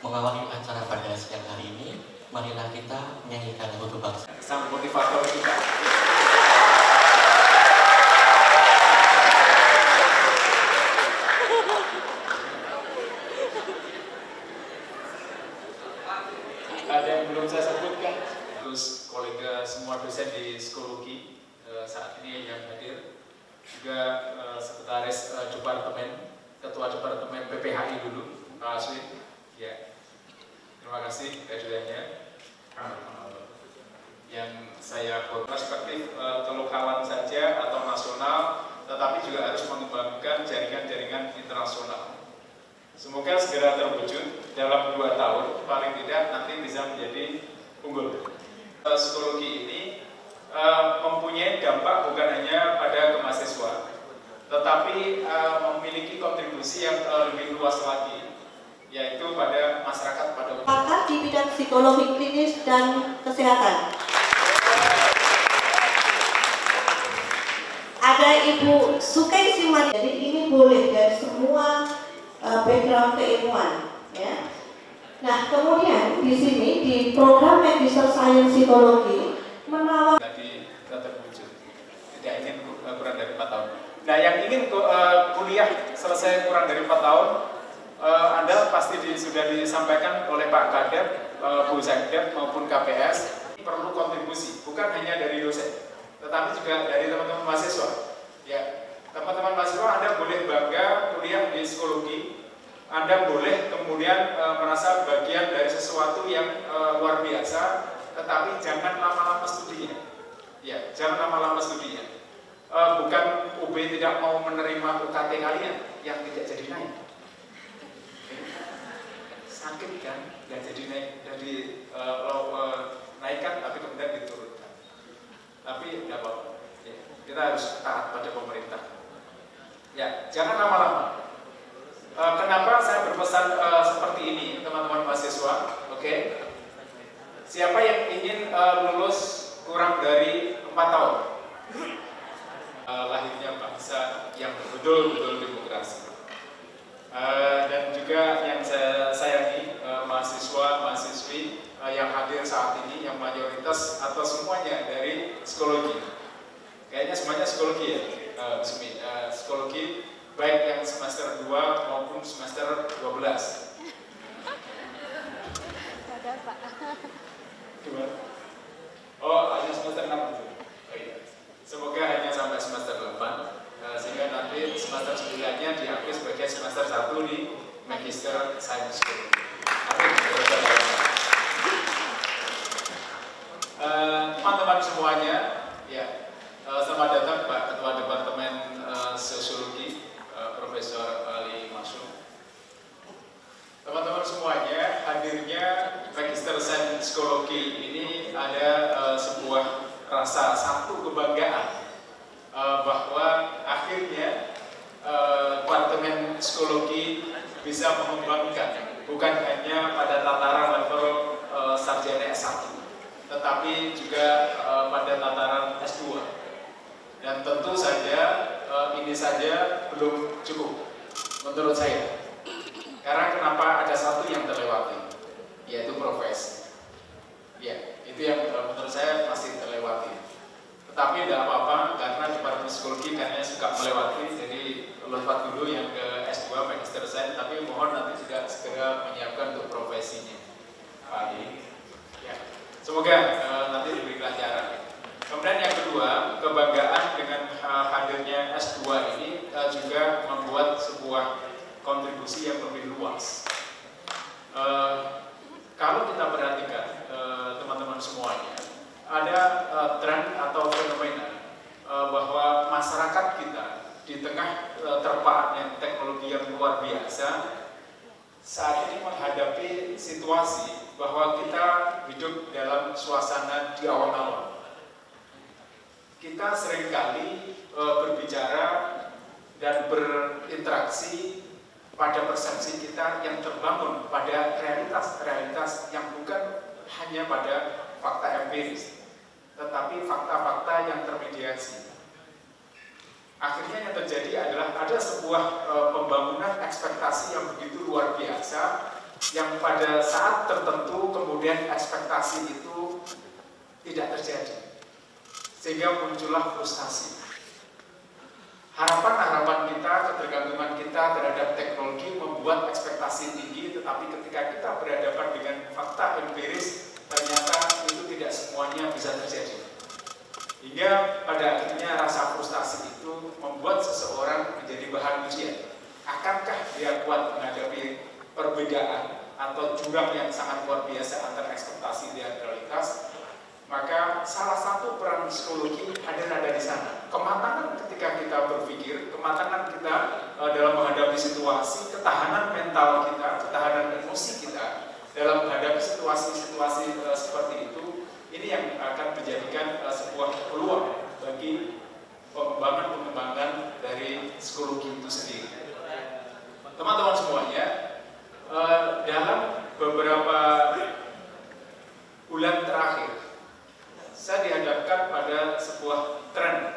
Mengawali acara pada siang hari ini, marilah kita menyanyikan lagu kebangsaan. Sang motivator kita. Ada yang belum saya sebutkan. Terus kolega semua dosen di psikologi saat ini yang hadir, juga sekretaris departemen, ketua departemen PPHI dulu, Pak Aswin. Ya, terima kasih kehadirannya. Yang saya perspektif kelokalan saja atau nasional, tetapi juga harus mengembangkan jaringan-jaringan internasional. Semoga segera terwujud dalam 2 tahun, paling tidak nanti bisa menjadi unggul. Psikologi ini mempunyai dampak bukan hanya pada mahasiswa, tetapi memiliki kontribusi yang lebih luas lagi, yaitu pada masyarakat pada umumnya. Pakar di bidang psikologi klinis dan kesehatan. Ada Ibu Sukaisi Mari. Jadi ini boleh dari semua background keilmuan, ya. Nah, kemudian di sini di program Medical Science Psikologi menawarkan Tadi terwujud, tidak ingin kurang dari 4 tahun. Nah, yang ingin kuliah selesai kurang dari 4 tahun, Anda pasti sudah disampaikan oleh Pak Kadep, Bu Sekdep maupun KPS, perlu kontribusi, bukan hanya dari dosen, tetapi juga dari teman-teman mahasiswa. Ya, teman-teman mahasiswa, Anda boleh bangga kuliah di psikologi, Anda boleh kemudian merasa bagian dari sesuatu yang luar biasa, tetapi jangan lama-lama studinya. Ya, jangan lama-lama studinya. Bukan UB tidak mau menerima UKT kalian yang tidak jadi naik. Sakit kan, nggak jadi naik, jadi naikkan tapi kemudian diturunkan. Tapi nggak apa-apa. Ya, kita harus taat pada pemerintah. Ya, jangan lama-lama. Kenapa saya berpesan seperti ini, teman-teman mahasiswa? Oke. Siapa yang ingin lulus kurang dari 4 tahun? Lahirnya bangsa yang betul-betul demokrasi. Dan juga yang saya sayangi, mahasiswa-mahasiswi yang hadir saat ini, yang mayoritas atau semuanya dari psikologi. Kayaknya semuanya psikologi ya, psikologi baik yang semester 2 maupun semester 12. Ada Pak. Gimana? Oh, hanya semester 6. Oh iya. Semoga hanya sampai semester 8, sehingga nanti semester 9-nya diambil sebagai semester 1 di Magister Science School. Teman-teman semuanya, ya, selamat datang Pak Ketua Departemen Sosiologi, Profesor Ali Masum. Teman-teman semuanya, hadirnya Magister Science Psikologi ini ada sebuah rasa satu kebanggaan bahwa akhirnya Departemen Psikologi bisa mengembangkan bukan hanya pada tataran level sarjana S1, tetapi juga pada tataran S2. Dan tentu saja ini saja belum cukup menurut saya. Karena kenapa ada satu yang terlewati, yaitu profesi. Ya, itu yang menurut saya masih terlewati. Tetapi tidak apa-apa, karena Departemen Psikologi karena suka melewati, jadi lompat dulu yang ke S2 Magister Science, tapi mohon nanti juga segera menyiapkan untuk profesinya. Pak Adi. Ya. Semoga nanti diberi pelajaran. Kemudian yang kedua, kebanggaan dengan hadirnya S2 ini juga membuat sebuah kontribusi yang lebih luas. Kalau kita perhatikan teman-teman semuanya, ada tren atau fenomena bahwa masyarakat kita di tengah terpaatnya teknologi yang luar biasa saat ini menghadapi situasi bahwa kita hidup dalam suasana di awal-awal. Kita seringkali berbicara dan berinteraksi pada persepsi kita yang terbangun pada realitas-realitas yang bukan hanya pada fakta empiris, tetapi fakta-fakta yang termediasi. Akhirnya yang terjadi adalah ada sebuah pembangunan ekspektasi yang begitu luar biasa yang pada saat tertentu kemudian ekspektasi itu tidak terjadi, sehingga muncullah frustasi. Harapan-harapan kita, ketergantungan kita terhadap teknologi membuat ekspektasi tinggi, tetapi ketika kita berhadapan dengan fakta empiris, ternyata itu tidak semuanya bisa terjadi. Hingga pada akhirnya rasa frustasi itu membuat seseorang menjadi bahan ujian. Akankah dia kuat menghadapi perbedaan atau jurang yang sangat luar biasa antara ekspektasi dan realitas? Maka salah satu peran psikologi ada di sana. Kematangan ketika kita berpikir, kematangan kita dalam menghadapi situasi, ketahanan mental kita, ketahanan emosi kita dalam menghadapi situasi-situasi seperti itu, ini yang akan menjadikan sebuah peluang bagi pengembangan dari psikologi itu sendiri. Teman-teman semuanya, dalam beberapa bulan terakhir, saya dihadapkan pada sebuah tren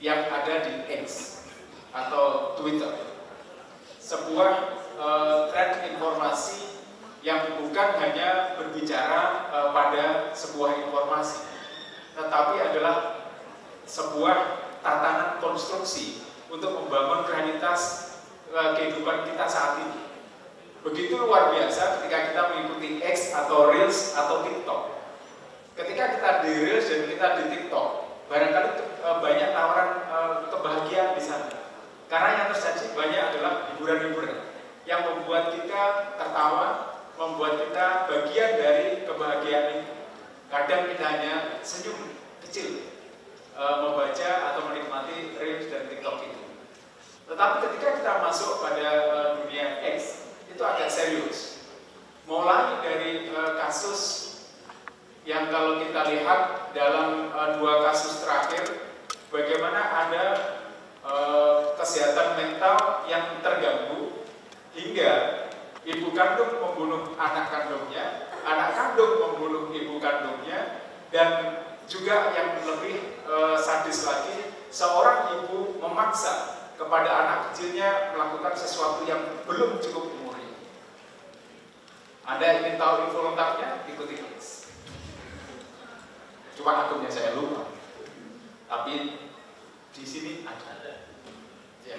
yang ada di X atau Twitter. Sebuah tren informasi yang bukan hanya berbicara pada sebuah informasi, tetapi adalah sebuah tatanan konstruksi untuk membangun realitas kehidupan kita saat ini. Begitu luar biasa ketika kita mengikuti X atau Reels atau TikTok. Ketika kita di Reels dan kita di TikTok, barangkali banyak tawaran kebahagiaan di sana. Karena yang terjadi banyak adalah hiburan-hiburan yang membuat kita tertawa, membuat kita bagian dari kebahagiaan itu. Kadang kita hanya senyum kecil membaca atau menikmati Reels dan TikTok itu. Tetapi ketika kita masuk pada dunia X, itu agak serius. Mulai dari kasus yang kalau kita lihat dalam 2 kasus terakhir, bagaimana ada kesehatan mental yang terganggu hingga ibu kandung membunuh anak kandungnya, anak kandung membunuh ibu kandungnya, dan juga yang lebih sadis lagi, seorang ibu memaksa kepada anak kecilnya melakukan sesuatu yang belum cukup umurnya. Anda ingin tahu info lengkapnya? Ikuti terus. Cuma akunnya saya lupa, tapi di sini ada. Ya.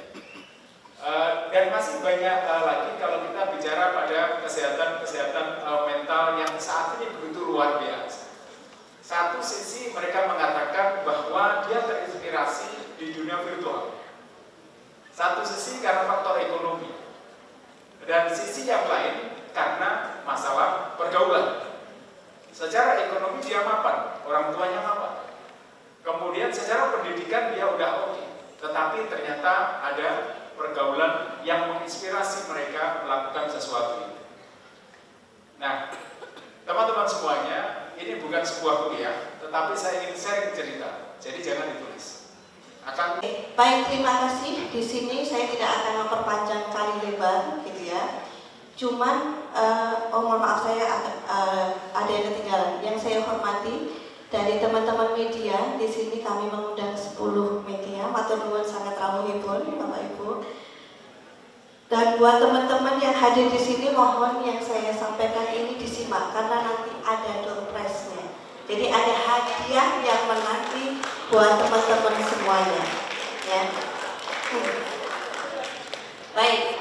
Dan masih banyak lagi kalau kita bicara pada kesehatan mental yang saat ini begitu luar biasa. Satu sisi mereka mengatakan bahwa dia terinspirasi di dunia virtual. Satu sisi karena faktor ekonomi, dan sisi yang lain karena masalah pergaulan. Secara ekonomi dia mapan, orang tuanya mapan. Kemudian secara pendidikan dia udah oke, tetapi ternyata ada pergaulan yang menginspirasi mereka melakukan sesuatu ini. Nah, teman-teman semuanya, ini bukan sebuah kuliah, tetapi saya ingin sharing cerita, jadi jangan ditulis. Baik, terima kasih. Di sini saya tidak akan memperpanjang kali lebar, gitu ya. Cuman, mohon maaf saya ada yang ketinggalan. Yang saya hormati dari teman-teman media, di sini kami mengundang 10 media, matur nuwun sangat rawuhipun, Bapak Ibu. Dan buat teman-teman yang hadir di sini, mohon yang saya sampaikan ini disimak karena nanti ada door prize-nya. Jadi ada hadiah yang menanti buat teman-teman semuanya, ya. Baik,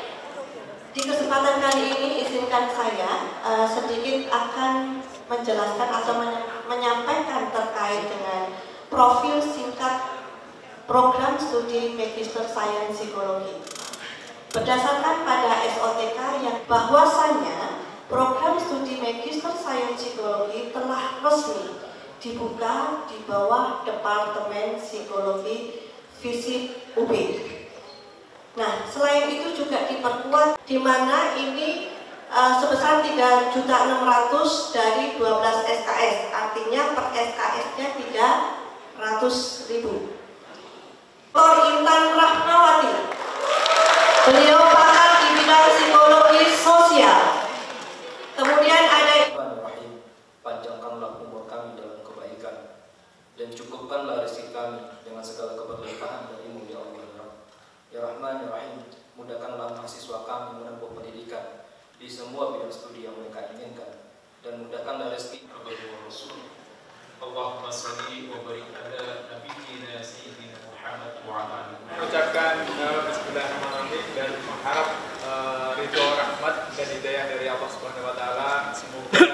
di kesempatan kali ini izinkan saya sedikit akan menjelaskan atau menyampaikan terkait dengan profil singkat program studi Magister Sains Psikologi. Berdasarkan pada SOTK yang bahwasannya program studi Magister Sains Psikologi telah resmi dibuka di bawah Departemen Psikologi FISIP UB. Nah, selain itu juga diperkuat di mana ini sebesar 3.600.000 dari 12 SKS, artinya per SKS-nya 300.000. Dr. Intan Rahmawati, beliau pakar di bidang psikologi sosial. Kemudian ada panjangkanlah umur kami dalam kebaikan dan cukupkanlah rezeki kami dengan segala keberlimpahan darimu ya Allah. Ya Rahman ya Rahim, mudahkanlah mahasiswa kami menempuh pendidikan di semua bidang studi yang mereka inginkan, dan mudahkanlah rezeki Allahumma salli wa barik ala nabiyyina sayyidina Muhammad wa ala alihi. Mengucapkan bismillahirrahmanirrahim dan mengharap ridho, rahmat dan hidayah dari Allah Subhanahu wa taala. Semoga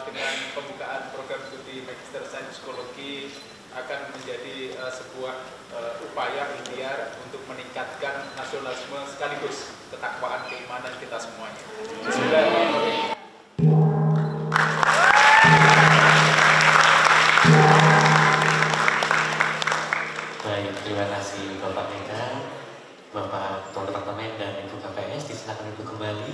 dengan pembukaan program studi Magister Sains Psikologi akan menjadi sebuah upaya ikhtiar untuk meningkatkan nasionalisme sekaligus ketakwaan keimanan kita semuanya. Bismillahirrahmanirrahim. Baik, terima kasih Bapak Dekan, Bapak Ketua Departemen dan Ibu KPS. Disilakan Ibu kembali.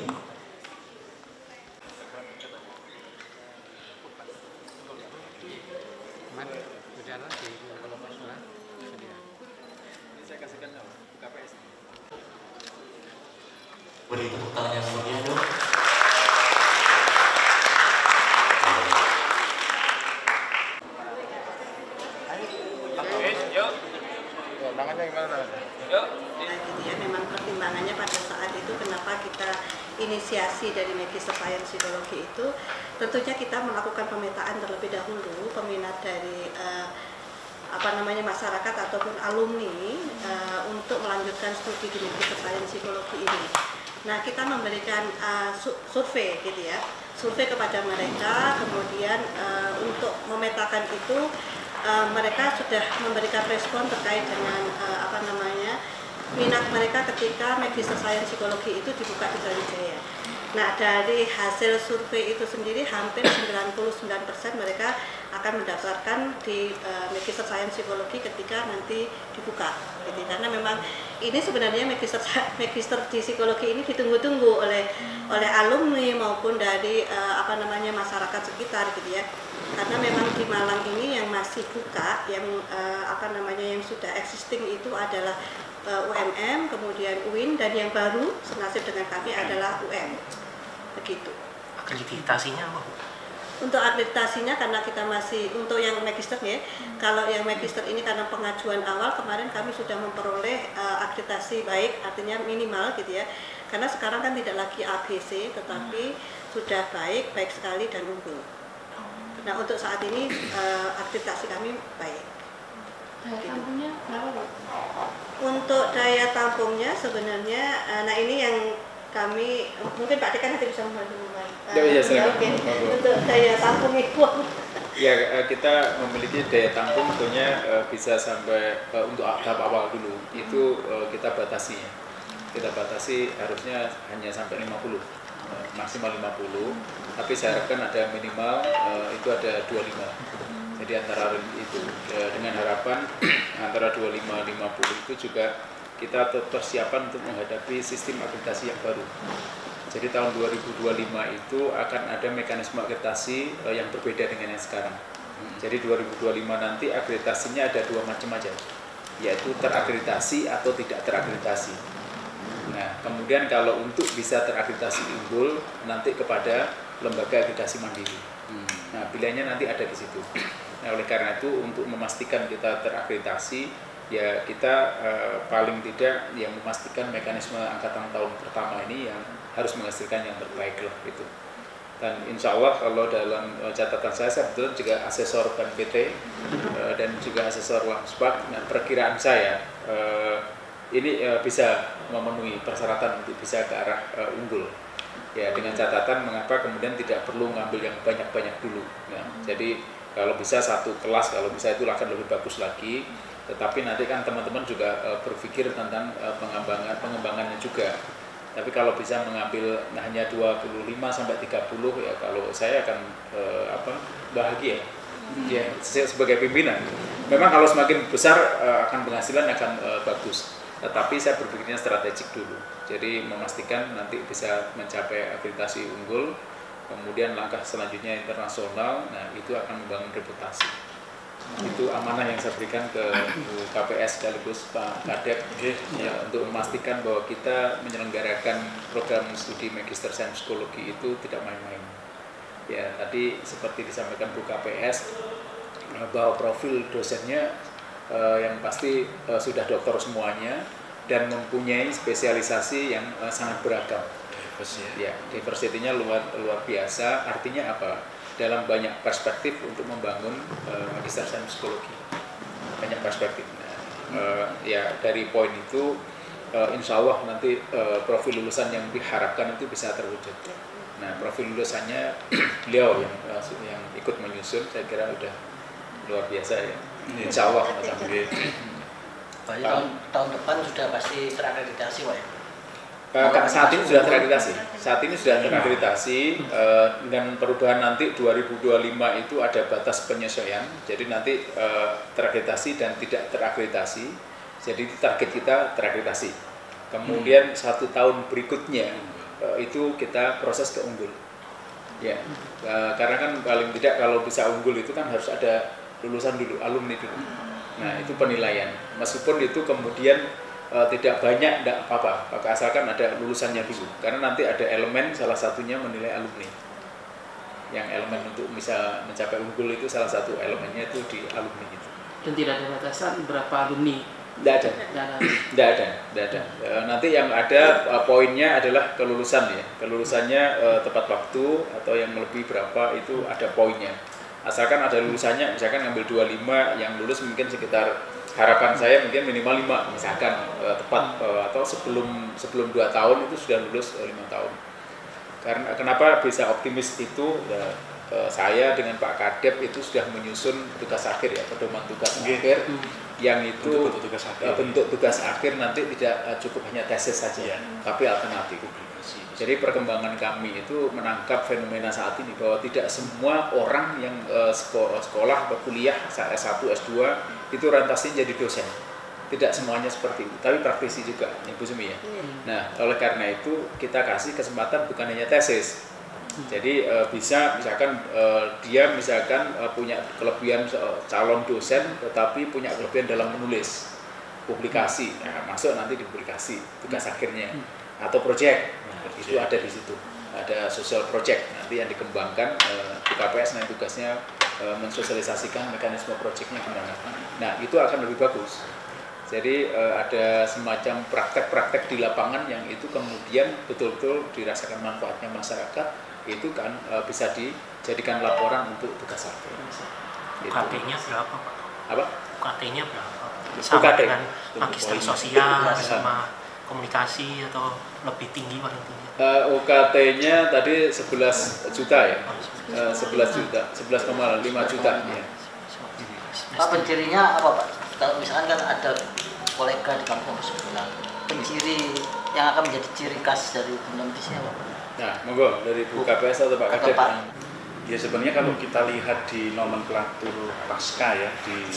Beri tepuk tangan yang meriah dong. Memang pertimbangannya pada saat itu kenapa kita inisiasi dari Magister Sains Psikologi itu, tentunya kita melakukan pemetaan terlebih dahulu peminat dari masyarakat ataupun alumni untuk melanjutkan studi di Magister Sains Psikologi ini. Nah, kita memberikan survei gitu ya, survei kepada mereka, kemudian untuk memetakan itu mereka sudah memberikan respon terkait dengan minat mereka ketika Magister Sains Psikologi itu dibuka di Brawijaya. Nah, dari hasil survei itu sendiri hampir 99% mereka akan mendaftarkan di Magister Sains Psikologi ketika nanti dibuka. Gitu. Karena memang ini sebenarnya Magister di Psikologi ini ditunggu-tunggu oleh alumni maupun dari masyarakat sekitar gitu ya. Karena memang di Malang ini yang masih buka, yang yang sudah existing itu adalah UMM, kemudian UIN, dan yang baru senasib dengan kami adalah UM. Begitu. Akreditasinya apa? Untuk akreditasinya karena kita masih untuk yang magister ya. Kalau yang magister ini karena pengajuan awal kemarin kami sudah memperoleh akreditasi baik, artinya minimal gitu ya. Karena sekarang kan tidak lagi ABC tetapi sudah baik sekali dan unggul. Nah, untuk saat ini akreditasi kami baik. Daya tampungnya berapa, Bu? Untuk daya tampungnya sebenarnya, nah ini yang kami, mungkin Pak Dekan nanti bisa membantu. Untuk daya tampung itu. Ya, kita memiliki daya tampung tentunya bisa sampai untuk tahap awal dulu itu kita batasi. Kita batasi harusnya hanya sampai 50, maksimal 50. Tapi saya harapkan ada minimal itu ada 25. Jadi antara itu dengan harapan antara 25-50 itu juga kita persiapan untuk menghadapi sistem akreditasi yang baru. Jadi tahun 2025 itu akan ada mekanisme akreditasi yang berbeda dengan yang sekarang. Jadi 2025 nanti akreditasinya ada dua macam aja, yaitu terakreditasi atau tidak terakreditasi. Nah, kemudian kalau untuk bisa terakreditasi unggul nanti kepada lembaga akreditasi mandiri. Nah, pilihannya nanti ada di situ. Nah, oleh karena itu untuk memastikan kita terakreditasi, ya kita paling tidak yang memastikan mekanisme angkatan tahun pertama ini yang harus menghasilkan yang terbaik lah itu. Dan insya Allah kalau dalam catatan saya betul juga asesor BNPT dan juga asesor Langspak, dan perkiraan saya ini bisa memenuhi persyaratan untuk bisa ke arah unggul. Ya, dengan catatan mengapa kemudian tidak perlu ngambil yang banyak-banyak dulu. Ya, jadi kalau bisa satu kelas, kalau bisa itu akan lebih bagus lagi. Tetapi nanti kan teman-teman juga berpikir tentang pengembangannya juga. Tapi kalau bisa mengambil hanya 25 sampai 30 ya kalau saya akan bahagia. Ya, sebagai pimpinan. Memang kalau semakin besar akan penghasilan akan bagus. Tetapi saya berpikirnya strategik dulu. Jadi memastikan nanti bisa mencapai akreditasi unggul, kemudian langkah selanjutnya internasional. Nah, itu akan membangun reputasi. Itu amanah yang saya berikan ke KPS sekaligus Pak Kadep ya, untuk memastikan bahwa kita menyelenggarakan program studi Magister Sains Psikologi itu tidak main-main. Ya, tadi seperti disampaikan Bu KPS bahwa profil dosennya yang pasti sudah doktor semuanya dan mempunyai spesialisasi yang sangat beragam. Ya, diversity-nya luar biasa. Artinya apa? Dalam banyak perspektif untuk membangun magister sains psikologi. Banyak perspektif. Ya dari poin itu, insya Allah nanti profil lulusan yang diharapkan itu bisa terwujud. Nah, profil lulusannya beliau yang ikut menyusun, saya kira udah luar biasa ya. Insya Allah. Tahun depan sudah pasti terakreditasi, Pak ya? Saat ini sudah terakreditasi. Dengan perubahan nanti 2025 itu ada batas penyesuaian. Jadi nanti terakreditasi dan tidak terakreditasi. Jadi target kita terakreditasi. Kemudian 1 tahun berikutnya itu kita proses ke unggul. Ya, karena kan paling tidak kalau bisa unggul itu kan harus ada lulusan dulu, alumni dulu. Nah itu penilaian. Meskipun itu kemudian tidak banyak, tidak apa-apa, asalkan ada lulusannya dulu. Karena nanti ada elemen, salah satunya menilai alumni. Yang elemen untuk bisa mencapai unggul itu salah satu elemennya itu di alumni itu. Dan tidak ada batasan berapa alumni? Tidak ada. Nanti yang ada poinnya adalah kelulusan ya. Kelulusannya tepat waktu atau yang lebih berapa itu ada poinnya. Asalkan ada lulusannya, misalkan ngambil 25, yang lulus mungkin sekitar harapan saya mungkin minimal 5 misalkan tepat atau sebelum 2 tahun itu sudah lulus 5 tahun. Karena kenapa bisa optimis itu? Saya dengan Pak Kadep itu sudah menyusun tugas akhir ya, pedoman tugas akhir yang itu bentuk tugas akhir nanti tidak cukup hanya tesis saja, tapi alternatif. Jadi perkembangan kami itu menangkap fenomena saat ini bahwa tidak semua orang yang sekolah atau kuliah S1, S2 itu orientasinya jadi dosen. Tidak semuanya seperti itu, tapi praktisi juga, Ibu Sumi ya. Nah, oleh karena itu kita kasih kesempatan bukan hanya tesis. Jadi bisa misalkan dia punya kelebihan calon dosen tetapi punya kelebihan dalam menulis publikasi, masuk nanti di publikasi tugas akhirnya atau project, itu ada di situ, ada social project nanti yang dikembangkan di KPS. Nah tugasnya mensosialisasikan mekanisme projectnya gimana. Nah itu akan lebih bagus. Jadi ada semacam praktek-praktek di lapangan yang itu kemudian betul-betul dirasakan manfaatnya masyarakat, itu kan bisa dijadikan laporan untuk tugas akhir. UKT-nya berapa, Pak? Apa? UKT-nya berapa? Sama dengan magister sosial, sama komunikasi atau lebih tinggi paling tinggi? UKT-nya tadi 11 juta ya, 11,5 juta. Ya. Pak, pencirinya apa Pak? Kalau misalkan kan ada kolega di kampus sebelah, penciri yang akan menjadi ciri khas dari penelitiannya apa Pak? Nah, monggo dari Bu KPS atau Pak Kadep. Ya sebenarnya kalau kita lihat di nomenklatur pasca ya di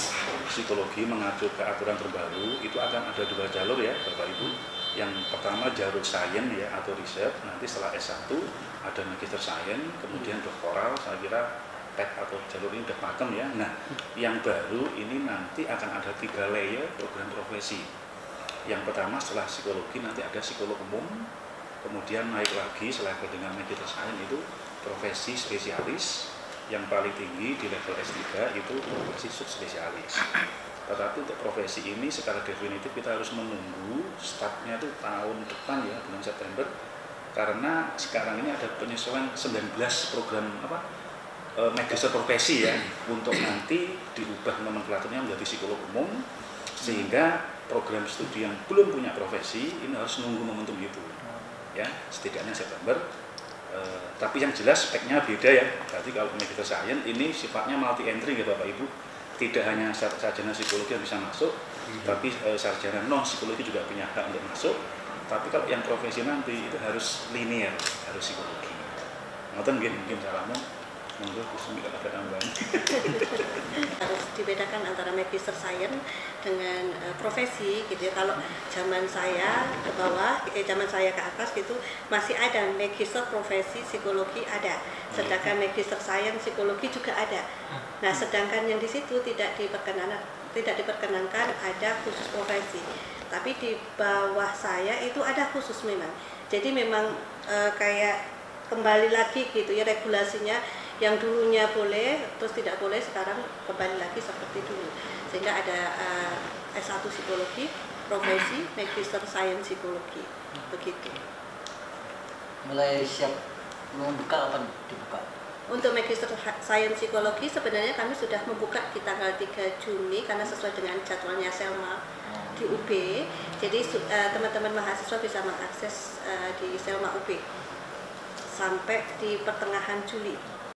psikologi mengacu ke aturan terbaru itu akan ada 2 jalur ya Bapak Ibu. Yang pertama jalur sains ya atau riset, nanti setelah S1 ada magister sains, kemudian doktoral, saya kira PET atau jalur ini udah pakem ya. Nah yang baru ini nanti akan ada 3 layer program profesi. Yang pertama setelah psikologi nanti ada psikolog umum, kemudian naik lagi selevel dengan magister sains itu profesi spesialis, yang paling tinggi di level S3 itu profesi subspesialis. Tetapi untuk profesi ini secara definitif kita harus menunggu startnya itu tahun depan ya, bulan September, karena sekarang ini ada penyesuaian 19 program magister profesi ya, untuk nanti diubah nomenklaturnya menjadi psikolog umum, sehingga program studi yang belum punya profesi ini harus nunggu momentum itu ya, setidaknya September. Tapi yang jelas speknya beda ya. Berarti kalau magister sains ini sifatnya multi entry gitu Bapak Ibu. Tidak hanya sarjana psikologi yang bisa masuk, tapi sarjana non psikologi juga punya hak untuk masuk. Tapi kalau yang profesi nanti itu harus linear, harus psikologi. Ngoten nggih mungkin saranmu. Monggo Kusumi kalau ada tambahan. Harus dibedakan antara magister sains dengan profesi gitu ya. Kalau zaman saya ke bawah, zaman saya ke atas gitu masih ada magister profesi psikologi ada, sedangkan magister sains psikologi juga ada. Nah, sedangkan yang di situ tidak diperkenankan ada khusus profesi. Tapi di bawah saya itu ada khusus memang. Jadi memang kayak kembali lagi gitu ya regulasinya, yang dulunya boleh terus tidak boleh, sekarang kembali lagi seperti dulu, sehingga ada S1 psikologi profesi magister sains psikologi begitu. mulai siap membuka apa dibuka? Untuk Magister Sains Psikologi sebenarnya kami sudah membuka di tanggal 3 Juni karena sesuai dengan jadwalnya Selma di UB. Jadi teman-teman mahasiswa bisa mengakses di Selma UB sampai di pertengahan Juli.